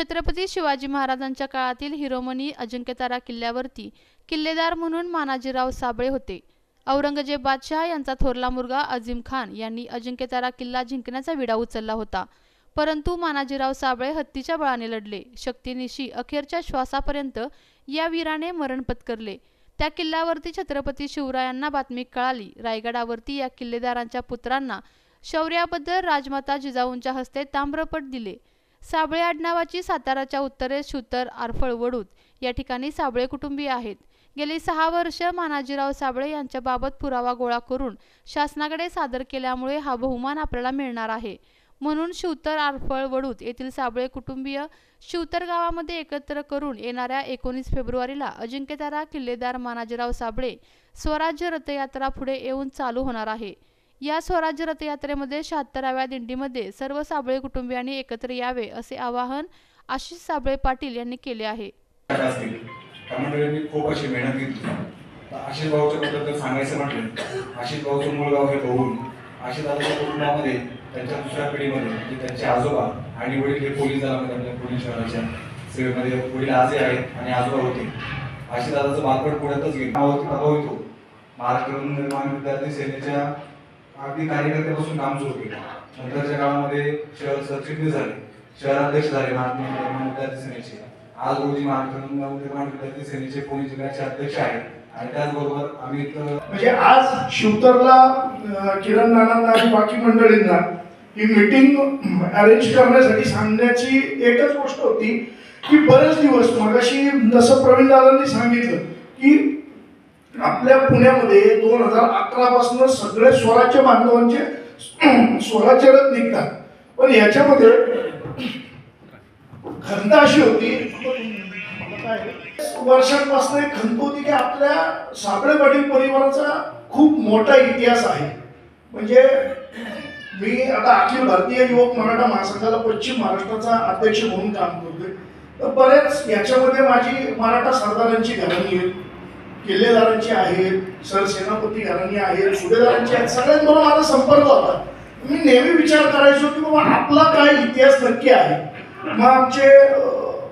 छत्रपती शिवाजी महाराजांच्या काळातील हिरोमणी अजिंक्यतारा किल्ल्यावरती किल्लेदार म्हणून मानाजीराव साबळे होते. औरंगजेब बादशाह यांचा थोरला मुलगा अझीम खान यांनी अजिंक्यतारा किल्ला जिंकण्याचा विडा उचलला होता. परंतु मानाजीराव साबळे हत्तीच्या बळाने लढले. शक्तीनिशी अखेरच्या श्वासापर्यंत या वीराने मरण पत्करले. त्या किल्ल्यावरती छत्रपती शिवरायांना बातमी कळाली. रायगडावरती या किल्लेदारांच्या पुत्रांना शौर्याबद्दल राजमाता जिजाऊंच्या हस्ते ताम्रपट दिले. साबळे आडनावाची साताराच्या उत्तरेस शूतर आरफळ वडूत या ठिकाणी साबळे कुटुंबीय आहेत. गेली 6 वर्ष मानाजीराव साबळे यांच्याबाबत पुरावा गोळा करून शासनाकडे सादर केल्यामुळे हा बहुमान आपल्याला मिळणार आहे. म्हणून शिवतर आरफळ वडूत येथील साबळे कुटुंबीय शिवतर गावामध्ये एकत्र करून येणाऱ्या 19 फेब्रुवारीला अजिंक्यतारा किल्लेदार मानाजीराव साबळे स्वराज्य रथयात्रा पुढे येऊन चालू होणार आहे. या स्वराज्य रथयात्रेमध्ये 76व्या दिंडीमध्ये सर्व साबळे कुटुंबियांनी एकत्र यावे असे आवाहन आशिष साबळे पाटील यांनी केले आहे. खूप अशी मेहनत घेतली. आशिष भाऊच्या बद्दल सांगायचं म्हटलं, आशिष भाऊचं मूळ गाव हे बहुळ. आशिष दादाच्या कुटुंबामध्ये त्यांच्या दुसऱ्या पिढीमध्ये त्यांचे आजोबा आणि वडील हे पोलीस दलामध्ये आपल्या पुणे शहराच्या सेवेमध्ये वडील आजही आहेत आणि आजोबा होते. आशिष दादाचं बालपण पुण्यातच गेलं. महाराष्ट्र निर्माण विद्यार्थी सेनेच्या अगदी कार्यकर्त्यापासून काम सुरू केलं. नंतरच्या काळामध्ये शहर सरचिटणीस झाले, शहराध्यक्ष झाले महात्मा विद्यार्थी सेनेचे. आज रोजी महाराष्ट्र निर्माण विद्यार्थी सेनेचे पुणे जिल्ह्याचे अध्यक्ष आहेत. आणि त्याचबरोबर आम्ही म्हणजे आज शिवतरला किरण नानांना आणि बाकी मंडळींना ही मीटिंग अरेंज करण्यासाठी सांगण्याची एकच गोष्ट होती की बरेच दिवस मगाशी जसं प्रवीण दादांनी सांगितलं की आपल्या पुण्यामध्ये 2011 पासून सगळे स्वराज्य बांधवांचे स्वराज्य रथ निघतात. पण याच्यामध्ये खंत अशी होती, वर्षांपासून एक खंत होती की आपल्या साबळे पाटील परिवाराचा खूप मोठा इतिहास आहे. म्हणजे मी आता अखिल भारतीय युवक मराठा महासंघाला पश्चिम महाराष्ट्राचा अध्यक्ष म्हणून काम करतोय. तर बरेच याच्यामध्ये माझी मराठा सरदारांची घराणी आहेत, किल्लेदारांची आहेत, सरसेनापती घराणी आहेत, सुभेदारांची आहेत. सगळ्यांबरोबर माझा संपर्क होता. मी नेहमी विचार करायचो की बाबा आपला काय इतिहास नक्की आहे. मग आमचे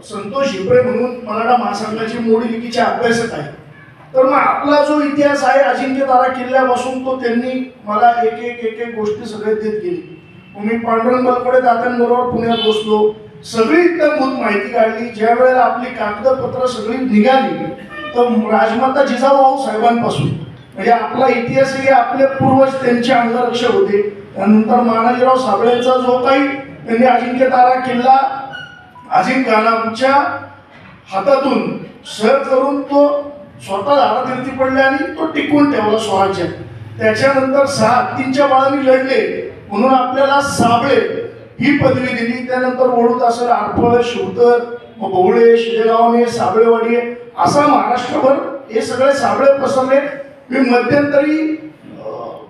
संतोष हिपळे म्हणून मराठा महासंघाचे मोडीलिखीचे अभ्यासक आहेत. तर मग आपला जो इतिहास आहे अजिंक्यतारा किल्ल्यापासून तो त्यांनी मला एक एक गोष्टी सगळे देत गेली. मी पांडुरंग बलकोडे दादांबरोबर पुण्यात बसलो, सगळी एकदम माहिती काढली. ज्या वेळेला आपली कागदपत्र सगळी निघाली तर राजमाता जिजाऊ साहेबांपासून म्हणजे आपला इतिहासही आपले पूर्वज त्यांचे अंगरक्षक होते. त्यानंतर मानाजीराव साबळेंचा जो काही त्यांनी अजिंक्यतारा किल्ला अझीम खानाच्या हातातून सर करून तो स्वतः धारातीर्थी पडले आणि तो टिकवून ठेवला स्वराज्य. त्याच्यानंतर 6 हत्तींच्या बळाने लढले म्हणून आपल्याला साबळे ही पदवी दिली. त्यानंतर वडूद असेल, आरफळ, शिवतर, बहुळे, शिदेगावणे, साबळेवाडी असा महाराष्ट्रभर हे सगळे साबळे पसरले. मी मध्यंतरी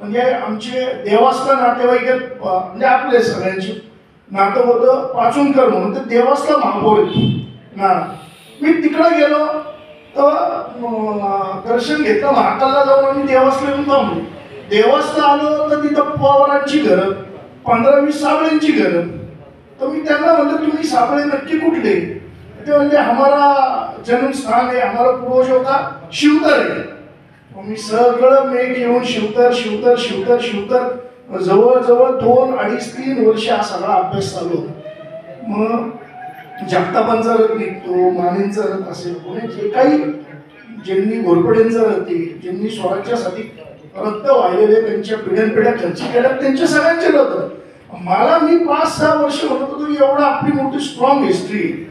म्हणजे आमचे देवासला नातेवाईक म्हणजे आपले सगळ्यांचे नातं होतं पाचुंकर म्हणून, तर देवासला महापौर ना. मी तिकडे गेलो तर दर्शन घेतलं महाकालला जाऊन आम्ही देवासला येऊन थांबलो. देवासला आलो तर तिथं पवारांची घरं, 15-20 साबळेंची घरं. तर मी त्यांना म्हणलं तुम्ही साबळे नक्की कुठले? ते म्हणजे हमारा जन्म स्थान आहे, हमारा पूर्वजों का शिवतर आहे. मी सगळं मेघ येऊन शिवतर शिवतर शिवतर शिवतर जवळजवळ 2, 2.5, 3 वर्ष हा सगळा अभ्यास चालू होता. मग जगतापांचा रथ निघतो, मानेंचा रथ असेल, कोणी जे काही ज्यांनी घोरपड्यांचा रथ आहे, ज्यांनी स्वराज्यासाठी रक्त वाहिलेले त्यांच्या पिढ्यानपिढ्या खर्च केल्या त्यांच्या सगळ्यांचे रथ. मला मी 5-6 वर्ष म्हणत होतो एवढा आपली मोठी स्ट्रॉंग हिस्ट्री.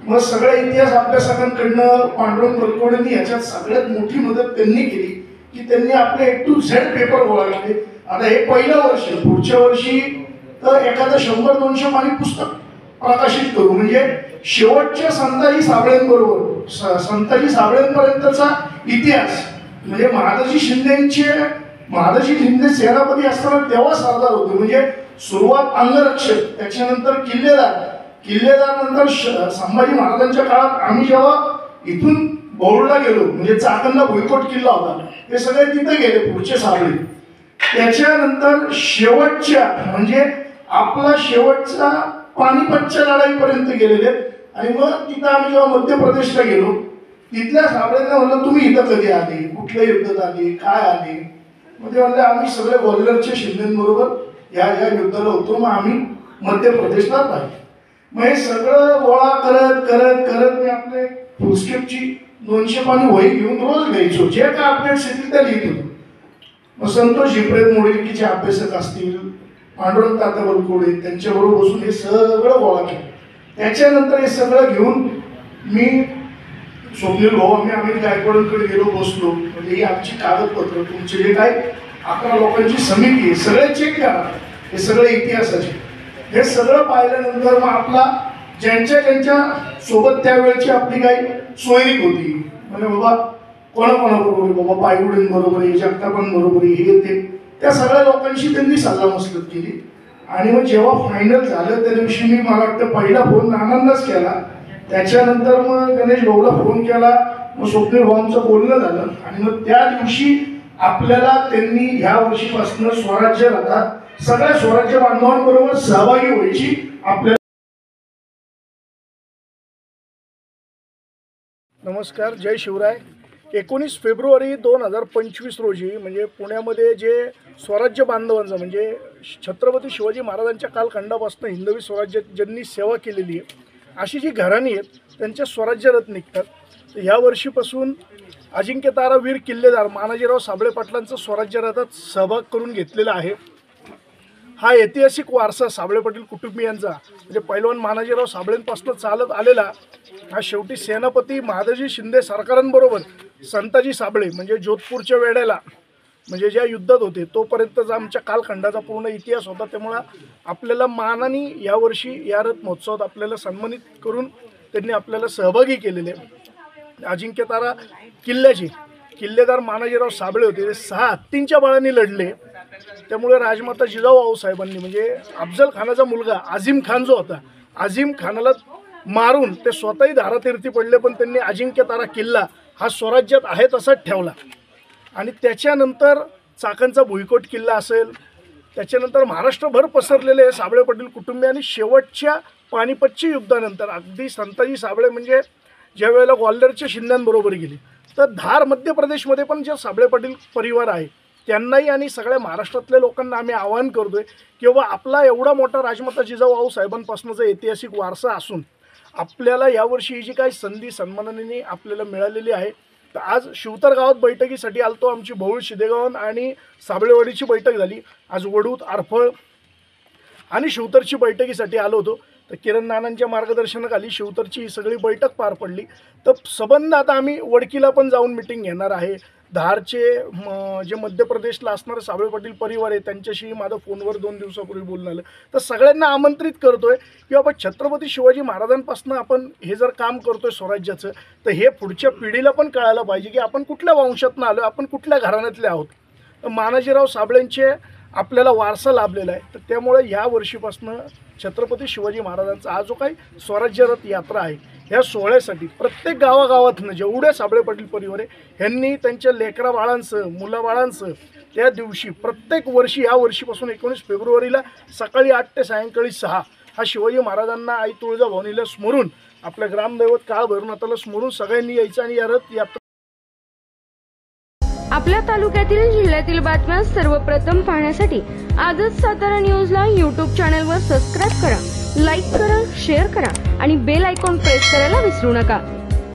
मग सगळा इतिहास अभ्यासकांकडनं पांडुरंग बलकोडेंनी याच्यात सगळ्यात मोठी मदत त्यांनी केली की त्यांनी आपले A to Z पेपर गोळा केले. आता हे पहिलं वर्ष, पुढच्या वर्षी तर एखादं 100-200 पानी पुस्तक प्रकाशित करू. म्हणजे शेवटच्या संताजी साबळेंबरोबर संताजी साबळेंपर्यंतचा इतिहास म्हणजे महादजी शिंदे सेनापती असताना तेव्हा सरदार होते. म्हणजे सुरुवात अंगरक्षक, त्याच्यानंतर किल्लेदार नंतर संभाजी महाराजांच्या काळात आम्ही जेव्हा इथून बहुळला गेलो म्हणजे चाकणला भुईकोट किल्ला होता, ते सगळे तिथे गेले पुढचे साबळे. त्याच्यानंतर शेवटच्या म्हणजे आपला शेवटचा पानिपतच्या लढाईपर्यंत गेलेले. आणि मग तिथं आम्ही जेव्हा मध्य प्रदेशला गेलो तिथल्या साबळ्यांना म्हणलं तुम्ही इथं कधी आले, कुठल्या युद्धात आले, काय आले. मग ते म्हणले आम्ही सगळे ग्वाल्हेरच्या शिंदेबरोबर या युद्धाला होतो, मग आम्ही मध्य प्रदेशला पाहिजे. मग हे सगळं गोळा करत करत करत मी आपले फुलस्केपची 200 पानी वही घेऊन रोज घ्यायचो, जे काय अपडेट्स येतील त्या लिहित होतो. मग संतोष झिपरे मोडीलकीचे अभ्यासक असतील, पांडुरंग तात्या बलकोडे, त्यांच्याबरोबर बसून हे सगळं गोळा केलं. त्याच्यानंतर हे सगळं घेऊन मी स्वप्नील भाऊ आम्ही अमित गायकवाडांकडे गेलो, बसलो. म्हणजे ही आमची कागदपत्र, तुमचे जे काय 11 लोकांची समिती आहे, सगळे चेक करा, हे सगळे इतिहासाचे. हे सगळं पाहिल्यानंतर मग आपला ज्यांच्या सोबत त्यावेळेची आपली काही सोयरीक होती, म्हणजे बाबा कोणाकोणाबरोबर आहे, बाबा पायगुडींबरोबर आहे, जगतापांबरोबर आहे, हे ते त्या सगळ्या लोकांशी त्यांनी सल्लामसलत केली. आणि मग जेव्हा फायनल झालं त्या दिवशी मी मला वाटतं पहिला फोन नानांनाच केला. त्याच्यानंतर मग गणेश भाऊला फोन केला, मग स्वप्नील भाऊंचं बोलणं झालं. आणि मग त्या दिवशी आपल्याला त्यांनी ह्या वर्षीपासून स्वराज्य रथात सगळ्या स्वराज्य बांधवांबरोबर सहभागी व्हायची आपल्याला. नमस्कार, जय शिवराय. 19 फेब्रुवारी 2025 रोजी म्हणजे पुण्यामध्ये जे स्वराज्य बांधवांचं म्हणजे छत्रपती शिवाजी महाराजांच्या कालखंडापासून हिंदवी स्वराज्य ज्यांनी सेवा केलेली आहे अशी जी घराणी आहेत त्यांचे स्वराज्य रथ निघतात. तर ह्या वर्षीपासून अजिंक्यतारा वीर किल्लेदार मानाजीराव साबळे पाटलांचं स्वराज्य रथात सहभाग करून घेतलेला आहे. हा ऐतिहासिक वारसा साबळे पाटील कुटुंबियांचा म्हणजे पैलवान मानाजीराव साबळेंपासून चालत आलेला हा शेवटी सेनापती महादजी शिंदे सरकारांबरोबर संताजी साबळे म्हणजे जोधपूरच्या वेळेला म्हणजे ज्या युद्धात होते तोपर्यंतचा आमच्या कालखंडाचा पूर्ण इतिहास होता. त्यामुळे आपल्याला मानाने यावर्षी या रथ महोत्सवात आपल्याला सन्मानित करून त्यांनी आपल्याला सहभागी केलेले. अजिंक्यतारा किल्ल्याचे किल्लेदार मानाजीराव साबळे होते, ते 6 हत्तींच्या बळाने लढले. त्यामुळे राजमाता जिजाऊ आऊसाहेबांनी म्हणजे अफजल खानाचा मुलगा आझिम खान जो होता, आझिम खानाला मारून ते स्वतःही धारातीर्थी पडले, पण त्यांनी अजिंक्यतारा किल्ला हा स्वराज्यात आहे तसाच ठेवला. आणि त्याच्यानंतर चाकणचा भुईकोट किल्ला असेल, त्याच्यानंतर महाराष्ट्रभर पसरलेले साबळे पाटील कुटुंबीय. आणि शेवटच्या पानिपतच्या युद्धानंतर अगदी संताजी साबळे म्हणजे ज्या वेळेला ग्वाल्हेरच्या शिंद्यांबरोबर गेले तर धार मध्य प्रदेशमध्ये पण जे साबळे पाटील परिवार आहे त्यांनाही आणि सगळ्या महाराष्ट्रातल्या लोकांना आम्ही आवाहन करतोय की बाबा आपला एवढा मोठा राजमाता जिजाऊ आऊसाहेबांपासूनचा ऐतिहासिक वारसा असून आपल्याला यावर्षी ही जी काही संधी सन्मानाने आपल्याला मिळालेली आहे. तर आज शिवतर गावात बैठकीसाठी आलतो. आमची भोळ शिदेगावन आणि साबळेवाडीची बैठक झाली. आज वडूत आरफळ आणि शिवतरची बैठकीसाठी आलो होतो. तर किरण नानांच्या मार्गदर्शनाखाली शिवतरची ही सगळी बैठक पार पडली. तर संबंध आता आम्ही वडकीला पण जाऊन मिटिंग घेणार आहे. धारचे जे मध्य प्रदेशला असणारे साबळे पाटील परिवार आहे त्यांच्याशी माझं फोनवर 2 दिवसापूर्वी बोलणं आलं. तर सगळ्यांना आमंत्रित करतोय की बाबा छत्रपती शिवाजी महाराजांपासून आपण हे जर काम करतोय स्वराज्याचं तर हे पुढच्या पिढीला पण कळायला पाहिजे की आपण कुठल्या वंशातनं आलो, आपण कुठल्या घराण्यातले आहोत. तर मानाजीराव साबळेंचे आपल्याला वारसा लाभलेला आहे. तर त्यामुळे या वर्षीपासून छत्रपती शिवाजी महाराजांचा हा जो काही स्वराज्य रथ यात्रा आहे ह्या सोहळ्यासाठी प्रत्येक गावागावातनं जेवढे साबळे पाटील परिवार आहे ह्यांनी त्यांच्या लेकरा बाळांसह मुलाबाळांसह त्या दिवशी प्रत्येक वर्षी या वर्षीपासून 19 फेब्रुवारीला सकाळी 8 ते सायंकाळी 6 हा शिवाजी महाराजांना आई तुळजाभवानीला स्मरून आपल्या ग्रामदैवत काळ भैरवनाथाला स्मरून सगळ्यांनी यायचं आणि या रथ यात्रा. आपल्या तालुक्यातील जिल्ह्यातील बातम्या सर्वप्रथम पाहण्यासाठी आजच सातारा न्यूजला YouTube चॅनलवर सबस्क्राईब करा, लाईक करा, शेअर करा आणि बेल आयकॉन प्रेस करायला विसरू नका.